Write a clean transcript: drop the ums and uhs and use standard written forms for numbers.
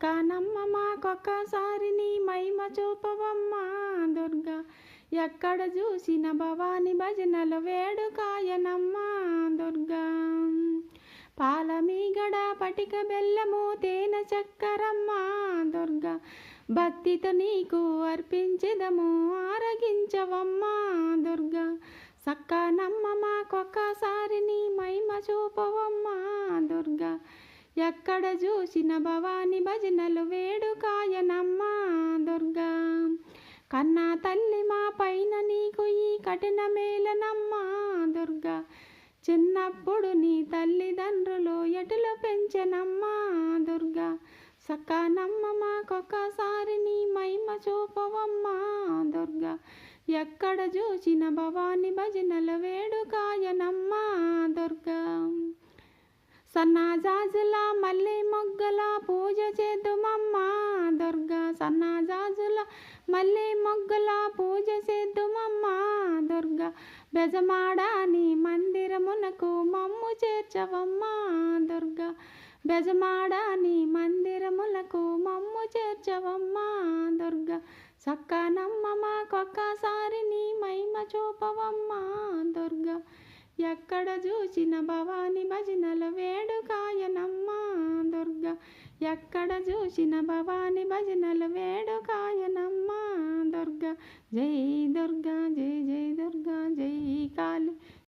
సక్కానమ్మ మాకొక్కసారి నీ మహిమ చూపవమ్మా దుర్గా. ఎక్కడ చూసిన భవాని భజనల వేడుకాయనమ్మా దుర్గా. పాలమీగడ పటిక బెల్లము తేనె చక్కరమ్మా దుర్గా. భక్తితో నీకు అర్పించెదము ఆరగించవమ్మా దుర్గా. సక్కానమ్మ మాకొక్కసారి నీ మహిమ చూపవమ్మా దుర్గా. ఎక్కడ చూసిన భవాని భజనలు వేడుకాయనమ్మా దుర్గా. కన్నా తల్లి మా పైన నీకు ఈ కఠిన మేలనమ్మా దుర్గా. చిన్నప్పుడు నీ తల్లిదండ్రులు ఎటులో పెంచెనమ్మా దుర్గా. సక్కానమ్మ మాకొక్కసారి నీ మహిమ చూపవమ్మా దుర్గా. ఎక్కడ చూసిన భవాని భజనల వేడుకాయనమ్మా దుర్గా. సన్నాజాజుల మల్లె మొగ్గల పూజ చేద్దుమమ్మా దుర్గా. సన్నాజాజుల మల్లె మొగ్గల పూజ చేద్దుమమ్మా దుర్గా. బెజమాడాని మందిరమునకు మమ్ము చేర్చవమ్మా దుర్గా. బెజమాడాని మందిరములకు మమ్ము చేర్చవమ్మా దుర్గా. సక్కానమ్మ మాకొక్కసారి నీ మహిమ చూపవమ్మా దుర్గా. ఎక్కడ చూసిన భవాని భజనల వేడుకాయనమ్మా దుర్గా. ఎక్కడ చూసిన భవాని భజనల వేడుకాయనమ్మా దుర్గా. జై దుర్గా, జై జై దుర్గా, జై కాళీ.